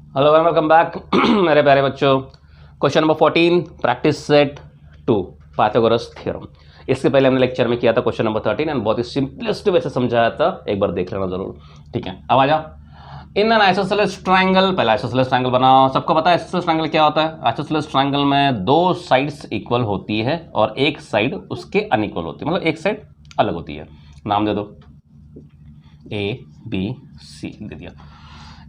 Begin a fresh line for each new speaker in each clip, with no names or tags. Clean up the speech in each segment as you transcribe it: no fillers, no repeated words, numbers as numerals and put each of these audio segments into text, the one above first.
Hello and welcome back मेरे प्यारे बच्चों। Question number 14 practice set 2 Pythagoras theorem. इसके पहले हमने लेक्चर में किया था क्वेश्चन नंबर 13 एंड बहुत ही सिंपलेस्ट वे से समझाया था, एक बार देख लेना जरूर। ठीक है, अब आ जाओ। इन एन आइसोसेलेस ट्रायंगल, पहले आइसोसेलेस ट्रायंगल बनाओ। सबको पता है आइसोसेलेस ट्रायंगल क्या होता है। आइसोसेलेस ट्रायंगल में दो साइड्स इक्वल होती है और एक साइड उसके अनइक्वल होती है, मतलब एक साइड अलग होती है। नाम दे दो ए बी सी, दे दिया।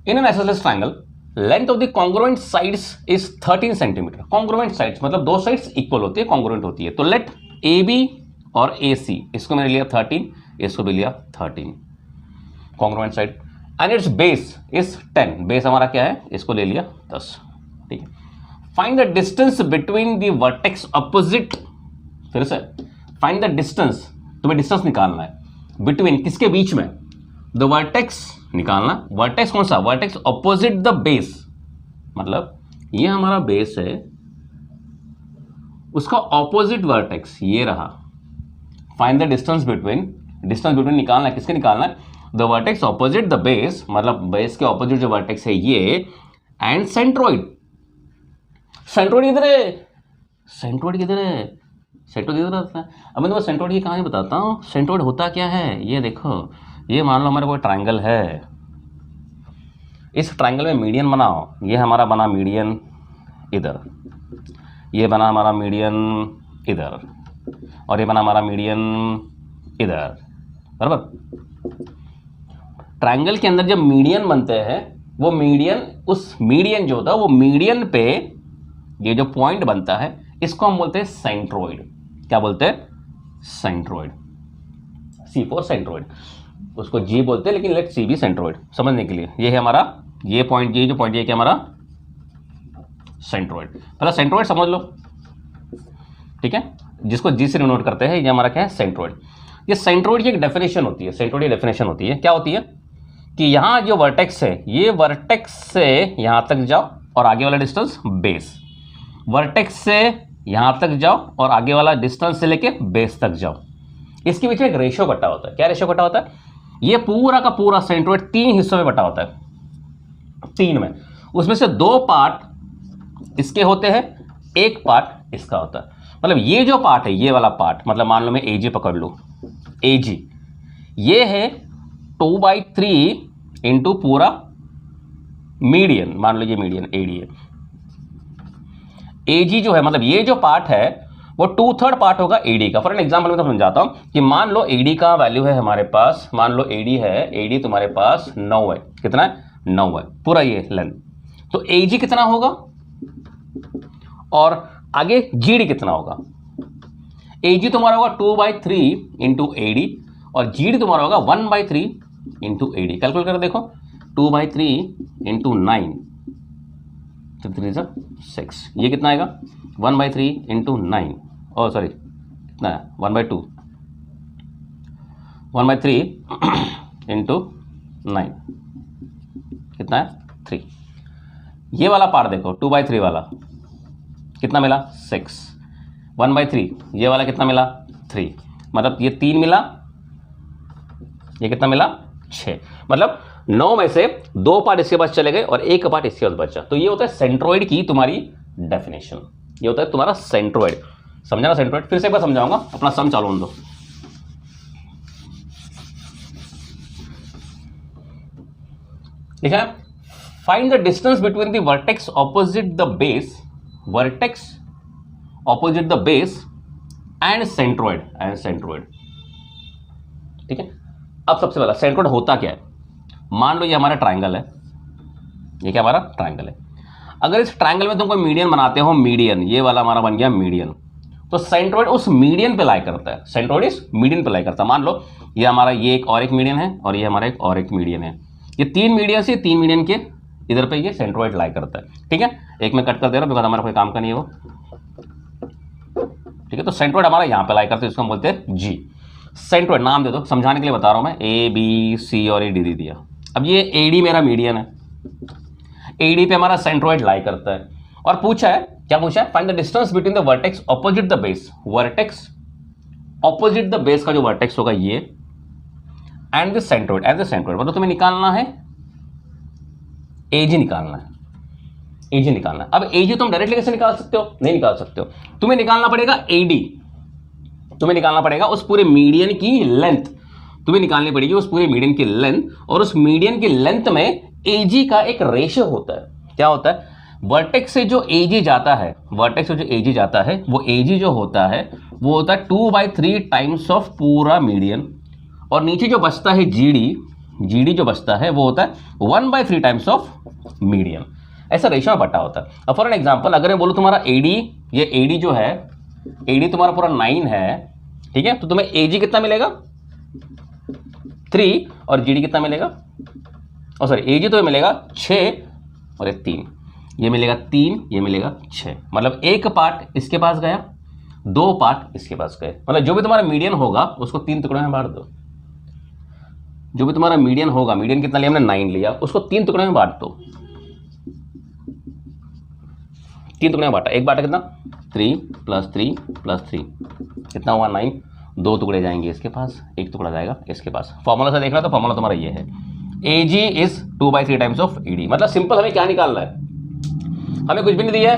इन an isosceles triangle length of the congruent sides is 13 centimetre. Congruent sides मतलब दो साइड्स इक्वल होती है, कॉन्ग्रुएंट होती है। तो लेट ए बी और ए सी, इसको मैंने लिया 13, इसको भी लिया 13, congruent side. And it's base is 10, base हमारा क्या है, इसको ले लिया 10। ठीक है, find the distance between the vertex opposite. फिर से फाइंड द डिस्टेंस, तुम्हें डिस्टेंस निकालना है बिटवीन, किसके बीच में, द वर्टेक्स निकालना। वर्टेक्स कौन सा, वर्टेक्स ऑपोजिट द बेस, मतलब ये हमारा बेस है, उसका ऑपोजिट वर्टेक्स ये रहा। Find the distance between, distance between निकालना है, किसके निकालना है, the vertex opposite the base, मतलब बेस के ऑपोजिट जो वर्टेक्स है ये, एंड सेंट्रोइड। सेंट्रोइड किधर है, सेंट्रोइड किधर है, सेंट्रोइड किधर रहता है। अब मैं तुम्हें सेंट्रोइड की कहानी बताता हूँ। सेंट्रोइड होता क्या है, ये देखो, ये मान लो हमारे कोई ट्रायंगल है, इस ट्रायंगल में मीडियन बनाओ। ये हमारा बना मीडियन इधर, ये बना हमारा मीडियन इधर, और ये बना हमारा मीडियन इधर, बराबर। ट्रायंगल के अंदर जब मीडियन बनते हैं, वो मीडियन, उस मीडियन जो होता है वो मीडियन पे ये जो पॉइंट बनता है, इसको हम बोलते हैं सेंट्रोइड। क्या बोलते हैं, सेंट्रोइड। सी फॉर सेंट्रोइड, उसको जी बोलते हैं, लेकिन लेट सी भी सेंट्रोइड समझने के लिए। ये है हमारा, ये पॉइंट, ये जो पॉइंट ये क्या हमारा सेंट्रोइड। पहले सेंट्रोइड समझ लो, ठीक है, जिसको जी से डिनोट करते हैं, ये हमारा क्या है, सेंट्रोइड। ये सेंट्रोइड की एक डेफिनेशन होती है, सेंट्रोइड की डेफिनेशन होती है, क्या होती है कि यहाँ जो वर्टेक्स है, ये वर्टेक्स से यहाँ तक जाओ और आगे वाला डिस्टेंस बेस, वर्टेक्स से यहाँ तक जाओ और आगे वाला डिस्टेंस से लेके बेस तक जाओ। इसके बीच में एक रेशियो बटा होता है। क्या रेशियो बटा होता है, ये पूरा का पूरा सेंट्रोइड 3 हिस्सों में बटा होता है, 3 में। उसमें से 2 पार्ट इसके होते हैं, एक पार्ट इसका होता है। मतलब ये जो पार्ट है, ये वाला पार्ट, मतलब मान लो मैं एजी पकड़ लूँ, एजी ये है 2/3 इंटू पूरा मीडियन, मान लो ये मीडियन एडी है। एजी जो है, मतलब ये जो पार्ट है वो 2/3 पार्ट होगा एडी का। फॉर एन एग्जाम्पल मैं तो समझाता हूं कि मान लो एडी का वैल्यू है हमारे पास, मान लो एडी है, एडी तुम्हारे पास 9 है, कितना है, 9 है पूरा ये लेंथ। तो एजी कितना होगा और आगे जीडी कितना होगा। एजी तुम्हारा होगा 2/3 इंटू एडी और जीडी तुम्हारा होगा 1/3 इंटू एडी। कैलकुलेट कर देखो, 2/3 इंटू 9, 6, ये कितना आएगा, 1/3 इंटू 9, और सॉरी कितना है, 1/2, 1/3 इंटू 9 कितना है, 3। ये वाला पार्ट देखो, 2/3 वाला कितना मिला, 6, 1/3 ये वाला कितना मिला, 3, मतलब ये 3 मिला, ये कितना मिला, 6। मतलब 9 में से 2 पार्ट इसके पास चले गए और 1 पार्ट इसके पास बचा। तो ये होता है सेंट्रोइड की तुम्हारी डेफिनेशन, ये होता है तुम्हारा सेंट्रोइड। समझा ना सेंट्रोइड, फिर से एक बार समझाऊंगा, अपना सम चालू होने दो। ठीक है, find the distance between the vertex opposite the base, vertex opposite the base and centroid, and centroid. ठीक है, अब सबसे पहला सेंट्रोइड होता क्या है। मान लो ये हमारा ट्रायंगल है, ये क्या हमारा ट्रायंगल है। अगर इस ट्रायंगल में तुम कोई मीडियन बनाते हो, मीडियन ये वाला हमारा बन गया मीडियन, तो सेंट्रोइड उस मीडियन पे लाई करता है, सेंट्रोइड इस मीडियन पे लाई करता है। मान लो ये हमारा, ये एक और एक मीडियन है और ये हमारा एक और एक मीडियन है, ये 3 मीडियन से 3 मीडियन के इधर पे ये सेंट्रोइड लाई करता है। ठीक है, एक मैं कट कर दे रहा हूँ बिकॉज हमारा कोई काम का नहीं है वो। ठीक है, तो सेंट्रोइड हमारा यहाँ पे लाई करते हैं, इसको हम बोलते हैं जी। सेंट्रोइड नाम दे दो, समझाने के लिए बता रहा हूँ मैं, ए बी सी और ए डी दे दिया। अब ये एडी मेरा मीडियन है, एडी पे हमारा सेंट्रोइड लाई करता है और पूछा है, क्या पूछा है, find the distance between the vertex opposite the base, vertex opposite the base का जो वर्टेक्स होगा ये, and the centroid, and the centroid, मतलब तुम्हें निकालना है एजी निकालना है। एजी निकालना है। अब एजी तुम डायरेक्टली कैसे निकाल सकते हो? नहीं निकाल सकते हो, तुम्हें निकालना पड़ेगा एडी, तुम्हें निकालना पड़ेगा उस पूरे मीडियन की लेंथ, तुम्हें निकालनी पड़ेगी उस पूरे मीडियन की लेंथ, और उस मीडियन की लेंथ में एजी का एक रेशियो होता है। क्या होता है? वर्टेक्स से जो एजी जाता है, वर्टेक्स से जो एजी जाता है, वो एजी जो होता है वो होता है 2/3 टाइम्स ऑफ पूरा मीडियन, और नीचे जो बचता है जीडी, जीडी जो बचता है वो होता है 1/3 टाइम्स ऑफ मीडियन। ऐसा रेशियो में बटा होता है। अब फॉर एन एग्जांपल अगर मैं बोलूँ तुम्हारा एडी, ये एडी जो है, एडी तुम्हारा पूरा 9 है, ठीक है, तो तुम्हें एजी कितना मिलेगा? 3, और जीडी कितना मिलेगा? और सॉरी एजी तो मिलेगा 6 और ये 3, ये मिलेगा 3, ये मिलेगा 6, मतलब एक पार्ट इसके पास गया, 2 पार्ट इसके पास गए, मतलब जो भी तुम्हारा मीडियन होगा उसको 3 टुकड़ों में बांट दो। जो भी तुम्हारा मीडियन होगा, मीडियन कितना लिया हमने? 9 लिया, उसको 3 टुकड़ों में बांट दो। 3 टुकड़े में बांटा, एक बांटा कितना? 3 + 3 + 3 कितना हुआ? 9। 2 टुकड़े जाएंगे इसके पास, एक टुकड़ा जाएगा इसके पास। फॉर्मूला से देखना तो फॉर्मूला तुम्हारा ये है, AG is 2/3 times of ED। मतलब सिंपल, हमें क्या निकालना है? हमें कुछ भी नहीं दिया है,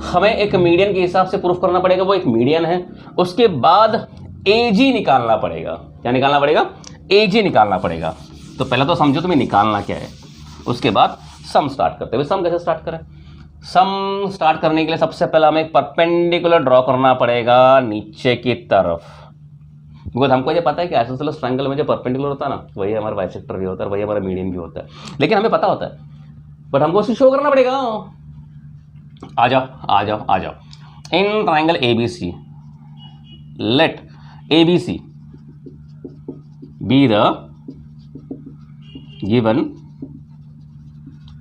हमें एक मीडियन के हिसाब से प्रूफ करना पड़ेगा, वो एक मीडियन है, उसके बाद AG निकालना पड़ेगा। क्या निकालना पड़ेगा? AG निकालना पड़ेगा। तो पहले तो समझो तुम्हें निकालना क्या है, उसके बाद सम स्टार्ट करते हैं। सम कैसे स्टार्ट करें? सम स्टार्ट करने के लिए सबसे पहले हमें एक परपेंडिकुलर ड्रॉ करना पड़ेगा नीचे की तरफ, बिकॉज हमको ये पता है कि आइसोसेलेस ट्रायंगल में जो परपेंडिकुलर होता है ना, वही हमारा बाइसेक्टर भी होता है, वही हमारा मीडियन भी होता है, लेकिन हमें पता होता है, बट हमको उसे शो करना पड़ेगा। आ जाओ आ जाओ आ जाओ। In triangle ABC, let ABC be the given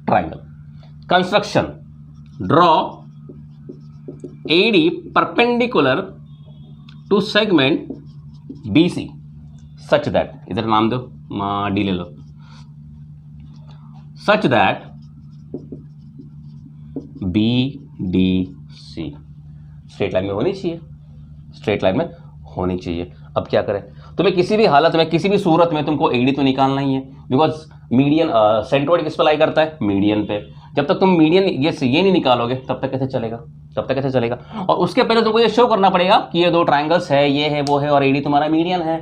triangle. Construction, draw AD perpendicular to segment BC such that, इधर नाम दो, D ले लो, such that BDC straight line में होनी चाहिए, स्ट्रेट लाइन में होनी चाहिए। अब क्या करें? तुम्हें किसी भी हालत में, किसी भी सूरत में तुमको AD तो निकालना ही है, बिकॉज मीडियन सेंट्रोइड किस पर लाई करता है? मीडियन पे। जब तक तुम मीडियन ये नहीं निकालोगे तब तक कैसे चलेगा? तब तक कैसे चलेगा? और उसके पहले तुमको ये शो करना पड़ेगा कि ये 2 ट्रायंगल्स है, ये है वो है, और AD तुम्हारा मीडियन है।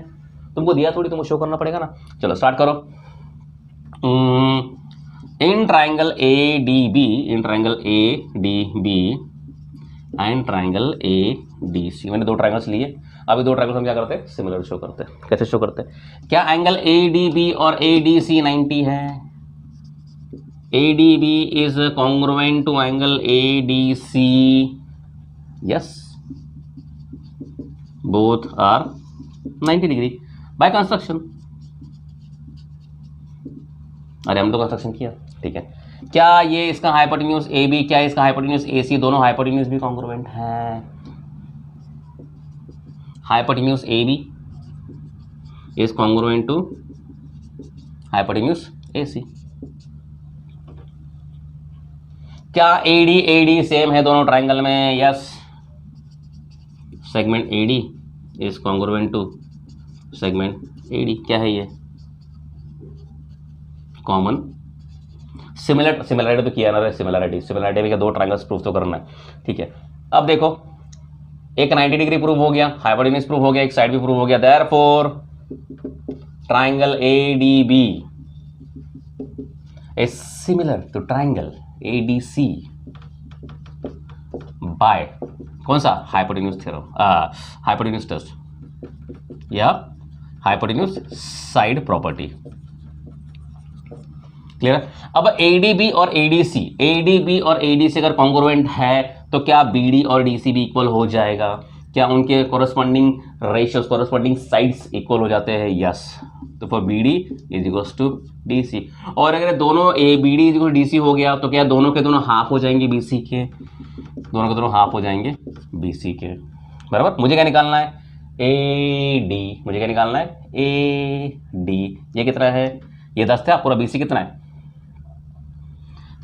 तुमको दिया थोड़ी, तुमको शो करना पड़ेगा ना। चलो स्टार्ट करो। In triangle ADB, in triangle ADB and triangle ADC, मैंने 2 ट्रायंगल्स लिए। अभी 2 ट्रायंगल्स हम क्या करते हैं? सिमिलर शो करते हैं। कैसे शो करते हैं? क्या एंगल ADB और ADC 90 है? ADB is congruent to angle ADC. Yes, both are 90 degree by construction. अरे हम तो कंस्ट्रक्शन किया, ठीक है। क्या ये इसका हाइपोटेन्यूज AB, क्या इसका हाइपोटेन्यूज AC, दोनों हाइपोटेन्यूज भी कॉन्ग्रुएंट है? Hypotenuse AB is congruent to hypotenuse AC। क्या AD सेम है दोनों ट्रायंगल में? Yes. Segment AD is congruent to segment AD। क्या है ये? कॉमन सिमिलरिटी तो किया ना, सिमिलरिटी में क्या 2 ट्रायंगल्स प्रूफ तो करना है, ठीक है। अब देखो, एक 90 डिग्री प्रूव हो गया, हाइपोटेन्यूज प्रूव हो गया, एक साइड भी प्रूव हो गया, therefore triangle ADB is similar to triangle ADC by कौन सा? हाइपोटेन्यूज थ्योरम, हाइपोटेन्यूज टेस्ट या हाइपोटेन्यूज साइड प्रॉपर्टी। क्लियर? अब ADB और ADC अगर कॉन्ग्रुएंट है तो क्या BD और DC भी इक्वल हो जाएगा? क्या उनके corresponding ratios, corresponding sides equal हो जाते हैं? यस। तो for BD is equals to DC। और अगर दोनों BD इज इक्वल DC हो गया तो क्या दोनों के दोनों हाफ हो जाएंगे BC के? दोनों के दोनों हाफ हो जाएंगे BC के, बराबर। मुझे क्या निकालना है? AD। मुझे क्या निकालना है? AD। ये कितना है? ये 10 था, पूरा BC कितना है?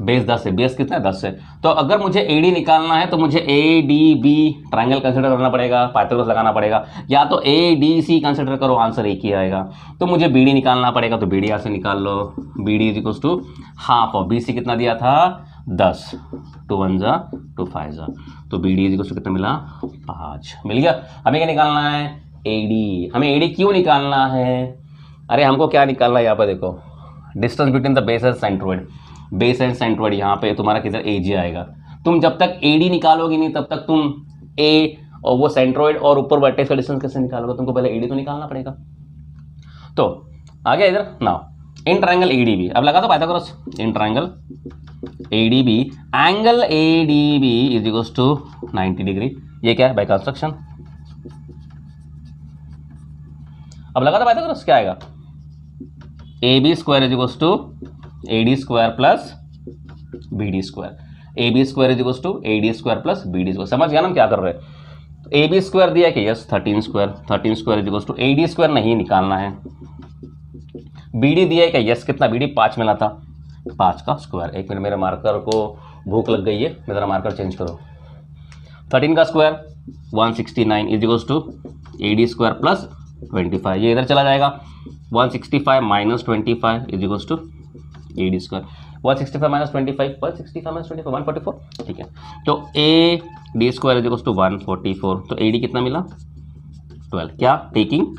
बेस 10 है। बेस कितना है? 10 है। तो अगर मुझे AD निकालना है तो मुझे ADB ट्रायंगल कंसिडर करना पड़ेगा, पाइथागोरस लगाना पड़ेगा, या तो ADC कंसिडर करो, आंसर एक ही आएगा। तो मुझे BD निकालना पड़ेगा, तो BD यहाँ से निकाल लो। BD is equals to half of BC कितना दिया था? 10, 2 1 जा 2 5 जा, तो B D is equal to कितना मिला 5 मिल गया। हमें क्या निकालना है ए डी। हमें ए डी क्यों निकालना है? अरे हमको क्या निकालना है यहाँ पर देखो, distance between the base and centroid. Base and centroid यहाँ पे तुम्हारा किधर ए जी आएगा। तुम जब तक ए डी निकालोगे नहीं तब तक तुम ए और वो सेंट्रोइड और ऊपर वर्टेक्स का डिस्टेंस कैसे निकालोगे? तुमको पहले ए डी तो निकालना पड़ेगा। तो आ गया इधर now in triangle A D B. अब लगा दो Pythagoras. In triangle A D B angle A D B is equals to 90 degree. ये क्या है? By construction. अब लगा दो पाइथागोरस, क्या आएगा? A B square is equals to A D square plus B D square. A B square is equals to A D square plus B D square. समझ गया ना हम क्या कर रहे हैं? ए बी स्क्वायर दिया कि yes 13 square. 13 square is equals to A D square नहीं निकालना है। बी डी दिया है कि यस कितना? बी डी 5 मिला था, 5 का स्क्वायर। एक मिनट, मेरे मार्कर को भूख लग गई है, मैं ज़रा मार्कर चेंज करो। 13 का square 169 is equals to A D square plus 25। ये इधर चला जाएगा। 165 minus 25 is equals to A D square. 165 minus 25 165 minus 25 144। ठीक है, तो A D square is equals to 144। तो ए डी कितना मिला? 12। क्या? Taking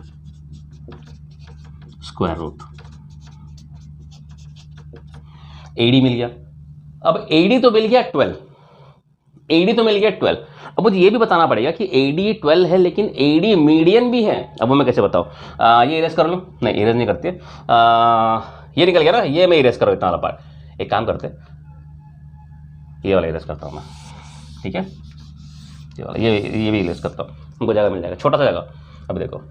square root. A D मिल गया। अब ए डी तो मिल गया 12। ए डी तो मिल गया 12। अब मुझे ये भी बताना पड़ेगा कि ए डी 12 है लेकिन ए डी मीडियन भी है। अब वो मैं कैसे बताऊँ? ये इरेज कर लूँ? नहीं, इरेज नहीं करती। ये निकल गया ना, ये मैं इरेज करो इतना वाला पार्ट। एक काम करते, ये वाला इरेज करता हूँ मैं। ठीक है, ये वाला ये भी इरेज करता हूँ, हमको जगह मिल जाएगा, छोटा सा जगह। अब देखो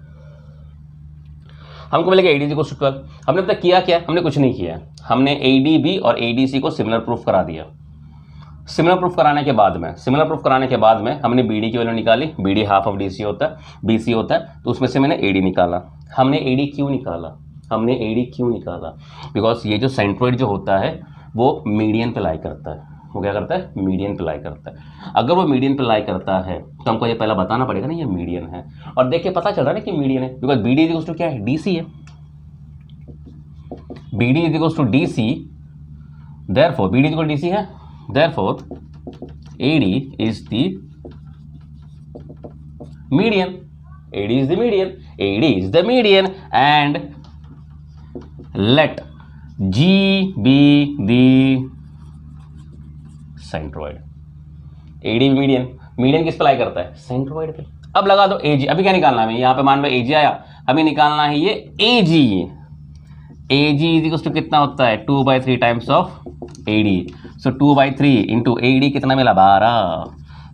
हमको मिलेगा ए डी इक्वल्स टू 12। हमने अब तक किया क्या? हमने कुछ नहीं किया। हमने ए डी बी और ए डी सी को सिमिलर प्रूफ करा दिया। सिमिलर प्रूफ कराने के बाद में हमने बी डी की वैल्यू निकाली। B D half of D C होता है, बी सी होता है, तो उसमें से मैंने ए डी निकाला। हमने ए डी क्यों निकाला? बिकॉज ये जो सेंट्रोइड जो होता है वो मीडियन पे लाई करता है। वो क्या करता है? मीडियन पे लाई करता है। अगर वो मीडियन पे लाई करता है तो हमको ये पहला बताना पड़ेगा ना ये मीडियन है। और देख के पता चल रहा है ना कि मीडियन है, because B D is equals to क्या है? डी सी है। B D is equals to D C, therefore B D equal D C है, therefore A D is the median. A D is the median and let G be the centroid. AD median किस पे लाई करता है? Centroid पे। अब लगा दो एजी। अभी क्या निकालना है हमें? यहाँ पे मान लो एजी आया, हमें निकालना है ये A G. A G is equal to कितना होता है? 2/3 times of A D. So 2/3 into A D कितना मिला? 12।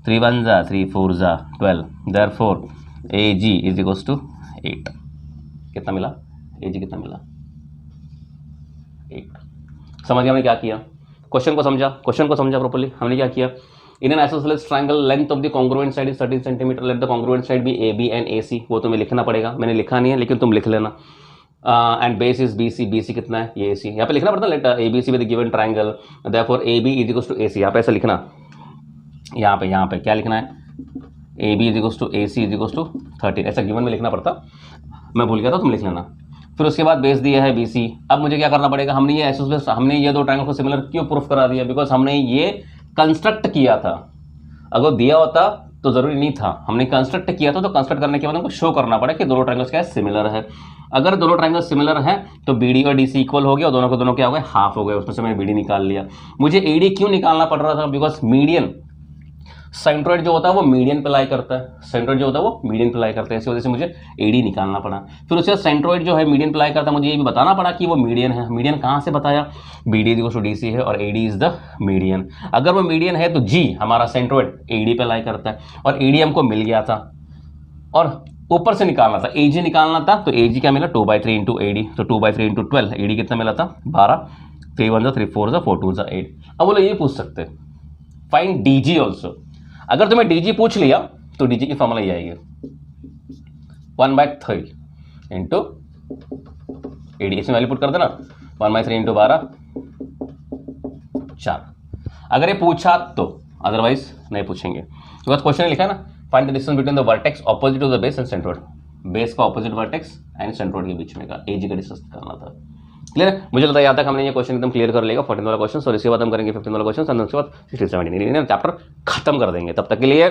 3 1 जा 3 4 जा 12। Therefore A G is equal to 8। कितना मिला? एजी कितना मिला? 8। समझ गया हमने क्या किया? क्वेश्चन को समझा प्रॉपर्ली। हमने क्या किया? In an isosceles triangle length of the congruent side is 13 centimetre, let the congruent side be A B and A C. वो तुम्हें लिखना पड़ेगा, मैंने लिखा नहीं है लेकिन तुम लिख लेना। And base is B C कितना है? ये ए सी। यहाँ पे लिखना पड़ता है let A B C with given triangle, therefore A B is equals to A C. यहाँ पे ऐसा लिखना, यहाँ पे क्या लिखना है? A B is equals to A C is equals to 13। ऐसा गिवन में लिखना पड़ता, मैं भूल गया था, तुम लिख लेना। फिर उसके बाद बेस दिया है बी सी। अब मुझे क्या करना पड़ेगा? हमने ये दो ट्रायंगल को सिमिलर क्यों प्रूफ करा दिया? बिकॉज हमने ये कंस्ट्रक्ट किया था। अगर दिया होता तो जरूरी नहीं था, हमने कंस्ट्रक्ट किया था, तो कंस्ट्रक्ट करने के बाद हमको शो करना पड़ा कि दोनों ट्रायंगल्स क्या है? सिमिलर है। अगर दोनों ट्रायंगल सिमिलर हैं तो बी डी और डी सी इक्वल हो गया और दोनों को दोनों क्या हो गए? हाफ हो गए। उसमें से मैंने बी डी निकाल लिया। मुझे ए डी क्यों निकालना पड़ रहा था? बिकॉज मीडियन सेंट्रोइड जो होता है वो मीडियन पे लाई करता है। इसी वजह से मुझे एडी निकालना पड़ा। फिर उसके बाद सेंट्रोइड जो है मीडियन पे लाई करता है, मुझे ये भी बताना पड़ा कि वो मीडियन है। मीडियन कहाँ से बताया? B D equal to D C है और A D is the median. अगर वो मीडियन है तो जी हमारा सेंट्रोइड एडी पे लाई करता है और एडी हमको मिल गया था और ऊपर से निकालना था, एजी निकालना था। तो एजी क्या मिला? 2/3 इंटू एडी। तो 2/3 इंटू 12, एडी कितना मिला था? 12। 3 1 3 4 4 2 8। अब बोलो ये पूछ सकते फाइंड डी जी ऑल्सो। अगर तुम्हें डी जी पूछ लिया तो डी जी की फॉर्मूला ये आएगी 1/3 इंटू एडी। इसमें वैल्यू पुट कर देना 1/3 इंटू 12 4। अगर ये पूछा तो, अदरवाइज नहीं पूछेंगे। तो बस क्वेश्चन लिखा है ना, find the distance between the vertex opposite to the base and centroid. Base का ऑपोजिट वर्टेक्स एंड सेंट्रोइड के बीच में का एजी का डिस्टेंस करना था। क्लियर है? मुझे लगता है यहाँ तक हमने ये क्वेश्चन एकदम क्लियर कर लेगा 14 वाला क्वेश्चन, और इसके बाद हम करेंगे 15 वाला क्वेश्चन, और उसके बाद 16 17 चैप्टर खत्म कर देंगे। तब तक के लिए